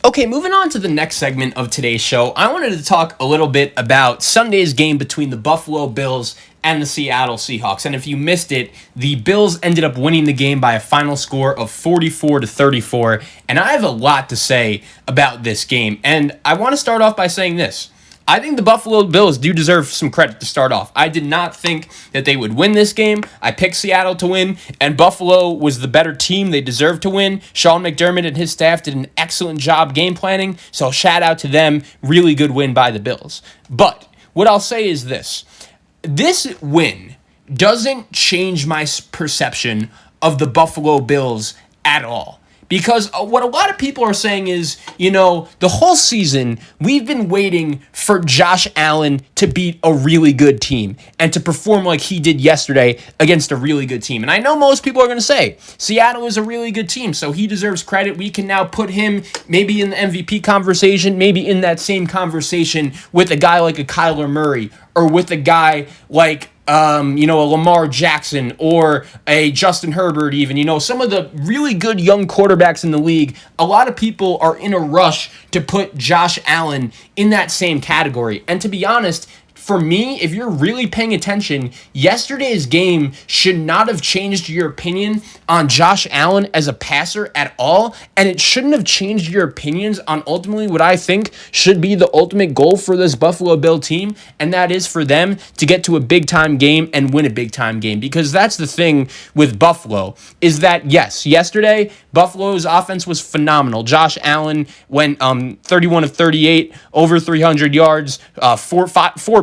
Okay, moving on to the next segment of today's show, I wanted to talk a little bit about Sunday's game between the Buffalo Bills and the Seattle Seahawks. And if you missed it, the Bills ended up winning the game by a final score of 44-34. And I have a lot to say about this game. And I want to start off by saying this. I think the Buffalo Bills do deserve some credit to start off. I did not think that they would win this game. I picked Seattle to win, and Buffalo was the better team. They deserved to win. Sean McDermott and his staff did an excellent job game planning, so shout out to them. Really good win by the Bills. But what I'll say is this. This win doesn't change my perception of the Buffalo Bills at all. Because what a lot of people are saying is, the whole season, we've been waiting for Josh Allen to beat a really good team and to perform like he did yesterday against a really good team. And I know most people are going to say, Seattle is a really good team, so he deserves credit. We can now put him maybe in the MVP conversation, maybe in that same conversation with a guy like a Kyler Murray or with a guy like a Lamar Jackson or a Justin Herbert even. Some of the really good young quarterbacks in the league, a lot of people are in a rush to put Josh Allen in that same category. And to be honest, for me, if you're really paying attention, yesterday's game should not have changed your opinion on Josh Allen as a passer at all, and it shouldn't have changed your opinions on ultimately what I think should be the ultimate goal for this Buffalo Bill team, and that is for them to get to a big-time game and win a big-time game, because that's the thing with Buffalo, is that, yes, yesterday, Buffalo's offense was phenomenal. Josh Allen went 31 of 38, over 300 yards, four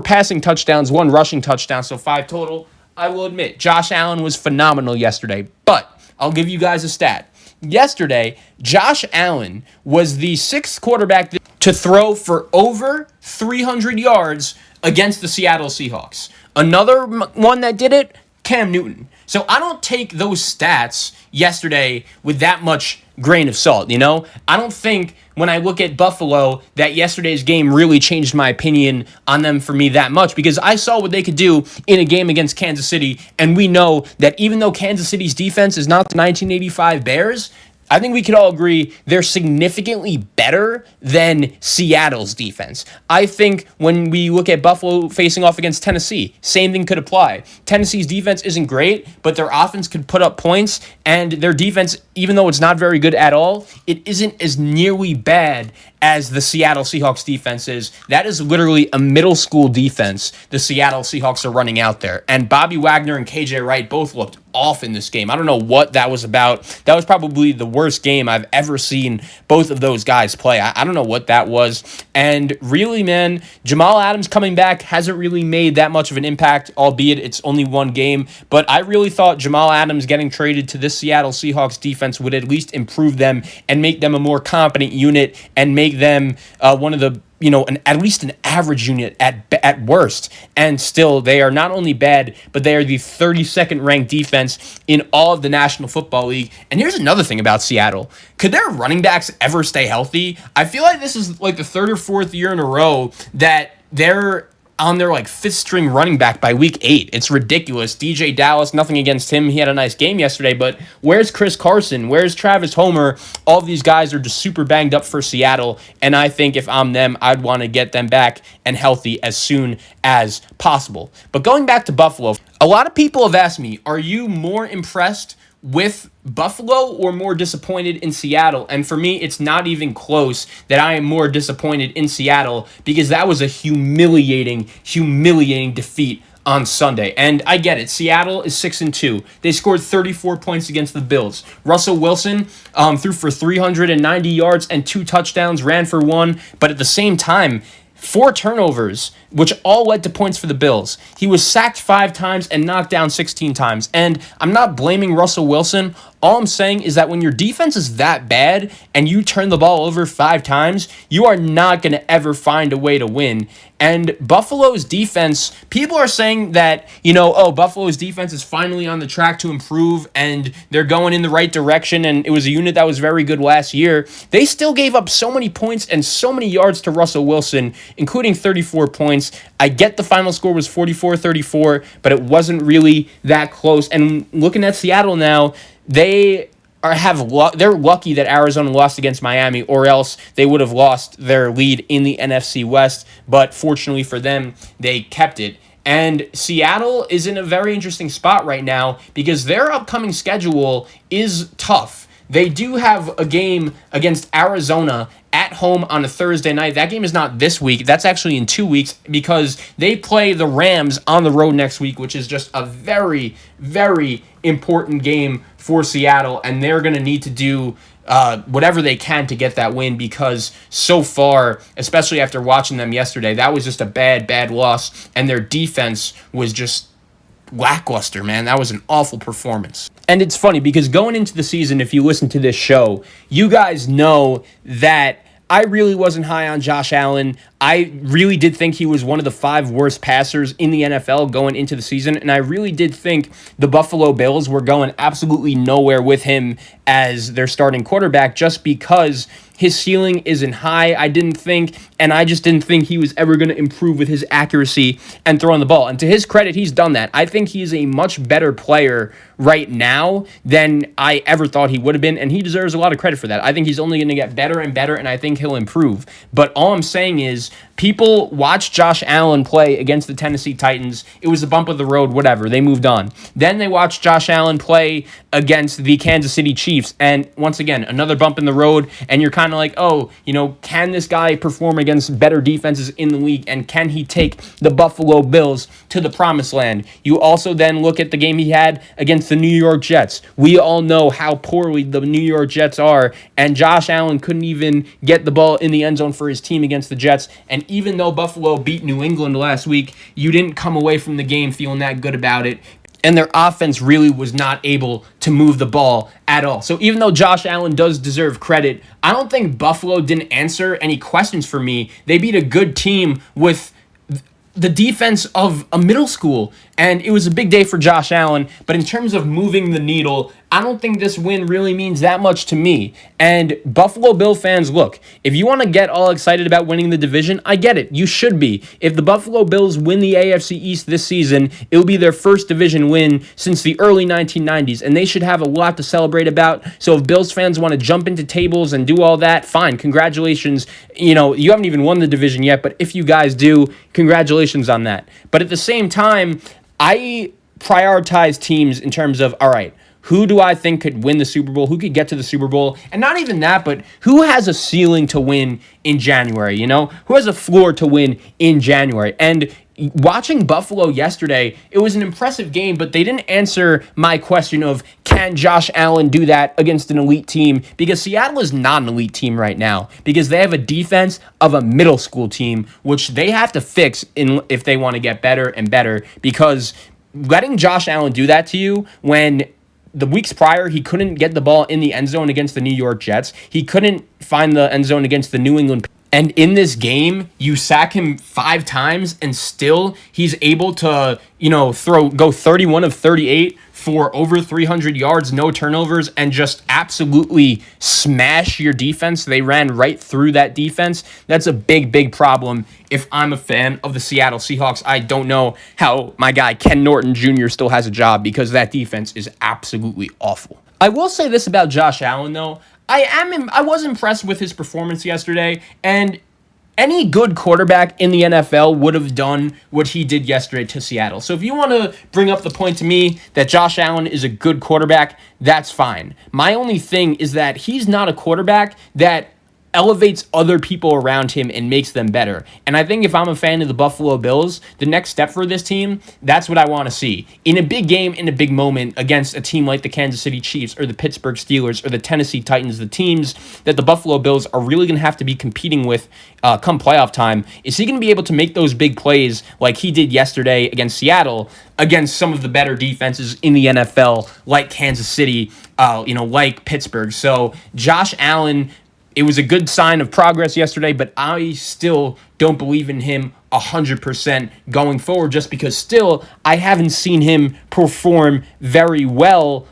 passing touchdowns, one rushing touchdown, so 5 total. I will admit, Josh Allen was phenomenal yesterday, but I'll give you guys a stat. Yesterday, Josh Allen was the 6th quarterback to throw for over 300 yards against the Seattle Seahawks. Another one that did it, Cam Newton. So I don't take those stats yesterday with that much grain of salt, I don't think when I look at Buffalo that yesterday's game really changed my opinion on them for me that much, because I saw what they could do in a game against Kansas City, and we know that even though Kansas City's defense is not the 1985 Bears, I think we could all agree they're significantly better than Seattle's defense. I think when we look at Buffalo facing off against Tennessee, same thing could apply. Tennessee's defense isn't great, but their offense could put up points, and their defense, even though it's not very good at all, it isn't as nearly bad as the Seattle Seahawks defense is. That is literally a middle school defense the Seattle Seahawks are running out there. And Bobby Wagner and KJ Wright both looked off in this game. I don't know what that was about. That was probably the worst game I've ever seen both of those guys play. I don't know what that was. And really, man, Jamal Adams coming back hasn't really made that much of an impact, albeit it's only one game. But I really thought Jamal Adams getting traded to this Seattle Seahawks defense would at least improve them and make them a more competent unit and make them one of the at least an average unit at worst. And still, they are not only bad, but they are the 32nd ranked defense in all of the National Football League. And here's another thing about Seattle. Could their running backs ever stay healthy? I feel like this is like the 3rd or 4th year in a row that they're on their 5th string running back by week 8. It's ridiculous. DJ Dallas, nothing against him. He had a nice game yesterday, but where's Chris Carson? Where's Travis Homer? All of these guys are just super banged up for Seattle, and I think if I'm them, I'd want to get them back and healthy as soon as possible. But going back to Buffalo, a lot of people have asked me, are you more impressed with Buffalo or more disappointed in Seattle? And for me, it's not even close that I am more disappointed in Seattle, because that was a humiliating defeat on Sunday. And I get it. Seattle is 6-2. They scored 34 points against the Bills. Russell Wilson threw for 390 yards and 2 touchdowns, ran for 1, but at the same time, 4 turnovers, which all led to points for the Bills. He was sacked 5 times and knocked down 16 times. And I'm not blaming Russell Wilson. All I'm saying is that when your defense is that bad and you turn the ball over 5 times, you are not going to ever find a way to win. And Buffalo's defense, people are saying that, Buffalo's defense is finally on the track to improve and they're going in the right direction, and it was a unit that was very good last year. They still gave up so many points and so many yards to Russell Wilson, including 34 points. I get the final score was 44-34, but it wasn't really that close. And looking at Seattle now, they they're lucky that Arizona lost against Miami, or else they would have lost their lead in the NFC West. But fortunately for them, they kept it. And Seattle is in a very interesting spot right now because their upcoming schedule is tough. They do have a game against Arizona at home on a Thursday night. That game is not this week. That's actually in 2 weeks because they play the Rams on the road next week, which is just a very, very important game for Seattle. And they're going to need to do whatever they can to get that win because so far, especially after watching them yesterday, that was just a bad loss. And their defense was just lackluster, man. That was an awful performance. And it's funny because going into the season, if you listen to this show, you guys know that I really wasn't high on Josh Allen. I really did think he was one of the 5 worst passers in the NFL going into the season, and I really did think the Buffalo Bills were going absolutely nowhere with him as their starting quarterback just because his ceiling isn't high, I didn't think, and I just didn't think he was ever going to improve with his accuracy and throwing the ball. And to his credit, he's done that. I think he's a much better player right now than I ever thought he would have been, and he deserves a lot of credit for that. I think he's only going to get better and better, and I think he'll improve. But all I'm saying is people watched Josh Allen play against the Tennessee Titans. It was a bump of the road, whatever. They moved on. Then they watched Josh Allen play against the Kansas City Chiefs, and once again, another bump in the road, and you're kind of like, oh, can this guy perform against better defenses in the league, and can he take the Buffalo Bills to the promised land? You also then look at the game he had against the New York Jets. We all know how poorly the New York Jets are, and Josh Allen couldn't even get the ball in the end zone for his team against the Jets, and even though Buffalo beat New England last week, you didn't come away from the game feeling that good about it. And their offense really was not able to move the ball at all. So even though Josh Allen does deserve credit, I don't think Buffalo didn't answer any questions for me. They beat a good team with the defense of a middle school, and it was a big day for Josh Allen. But in terms of moving the needle, I don't think this win really means that much to me. And Buffalo Bill fans, look, if you want to get all excited about winning the division, I get it. You should be. If the Buffalo Bills win the AFC East this season, it will be their first division win since the early 1990s, and they should have a lot to celebrate about. So if Bills fans want to jump into tables and do all that, fine, congratulations. You haven't even won the division yet, but if you guys do, congratulations on that. But at the same time, I prioritize teams in terms of, all right, who do I think could win the Super Bowl? Who could get to the Super Bowl? And not even that, but who has a ceiling to win in January, Who has a floor to win in January? And watching Buffalo yesterday, it was an impressive game, but they didn't answer my question of, can Josh Allen do that against an elite team? Because Seattle is not an elite team right now because they have a defense of a middle school team, which they have to fix if they want to get better and better, because letting Josh Allen do that to you when the weeks prior, he couldn't get the ball in the end zone against the New York Jets. He couldn't find the end zone against the New England. And in this game, you sack him 5 times, and still he's able to, go 31 of 38 for over 300 yards, no turnovers, and just absolutely smash your defense. They ran right through that defense. That's a big, big problem. If I'm a fan of the Seattle Seahawks, I don't know how my guy Ken Norton Jr. still has a job because that defense is absolutely awful. I will say this about Josh Allen, though. I was impressed with his performance yesterday, and any good quarterback in the NFL would have done what he did yesterday to Seattle. So if you want to bring up the point to me that Josh Allen is a good quarterback, that's fine. My only thing is that he's not a quarterback that elevates other people around him and makes them better. And I think if I'm a fan of the Buffalo Bills, the next step for this team, that's what I want to see. In a big game, in a big moment against a team like the Kansas City Chiefs or the Pittsburgh Steelers or the Tennessee Titans, the teams that the Buffalo Bills are really going to have to be competing with come playoff time, is he going to be able to make those big plays like he did yesterday against Seattle, against some of the better defenses in the NFL, like Kansas City, like Pittsburgh. So Josh Allen, it was a good sign of progress yesterday, but I still don't believe in him 100% going forward just because still I haven't seen him perform very well,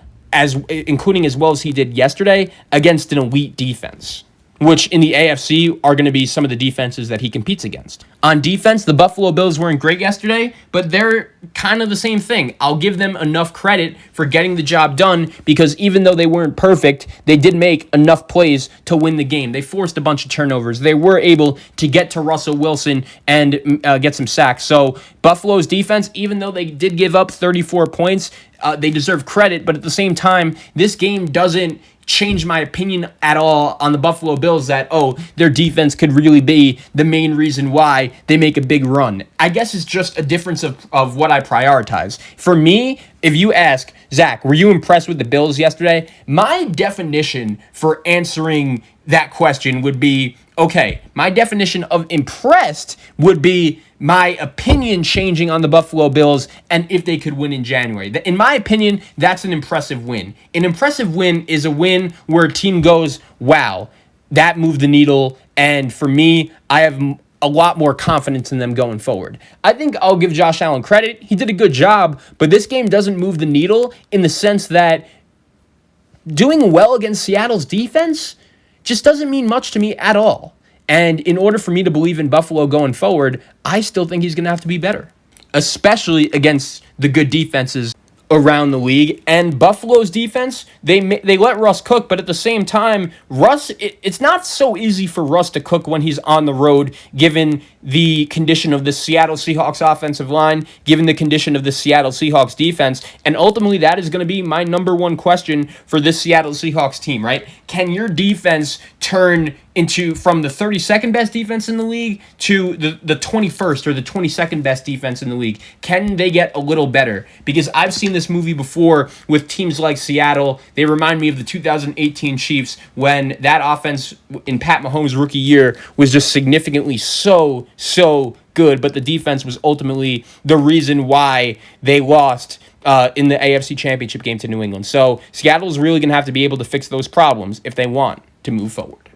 including as well as he did yesterday against an elite defense. which in the AFC are going to be some of the defenses that he competes against. On defense, the Buffalo Bills weren't great yesterday, but they're kind of the same thing. I'll give them enough credit for getting the job done because even though they weren't perfect, they did make enough plays to win the game. They forced a bunch of turnovers. They were able to get to Russell Wilson and get some sacks. So Buffalo's defense, even though they did give up 34 points, they deserve credit. But at the same time, this game doesn't change my opinion at all on the Buffalo Bills that, their defense could really be the main reason why they make a big run. I guess it's just a difference of what I prioritize. For me, if you ask, Zach, were you impressed with the Bills yesterday? My definition for answering that question would be, okay, my definition of impressed would be my opinion changing on the Buffalo Bills and if they could win in January. In my opinion, that's an impressive win. An impressive win is a win where a team goes, wow, that moved the needle. And for me, I have a lot more confidence in them going forward. I think I'll give Josh Allen credit. He did a good job, but this game doesn't move the needle in the sense that doing well against Seattle's defense just doesn't mean much to me at all. And in order for me to believe in Buffalo going forward, I still think he's going to have to be better, especially against the good defenses around the league. And Buffalo's defense, they let Russ cook, but at the same time, it's not so easy for Russ to cook when he's on the road, given the condition of the Seattle Seahawks offensive line, given the condition of the Seattle Seahawks defense. And ultimately, that is going to be my number one question for this Seattle Seahawks team, right? Can your defense turn from the 32nd best defense in the league to the 21st or the 22nd best defense in the league? Can they get a little better? Because I've seen this movie before with teams like Seattle. They remind me of the 2018 Chiefs when that offense in Pat Mahomes' rookie year was just significantly so good, but the defense was ultimately the reason why they lost in the AFC Championship game to New England. So Seattle is really going to have to be able to fix those problems if they want to move forward.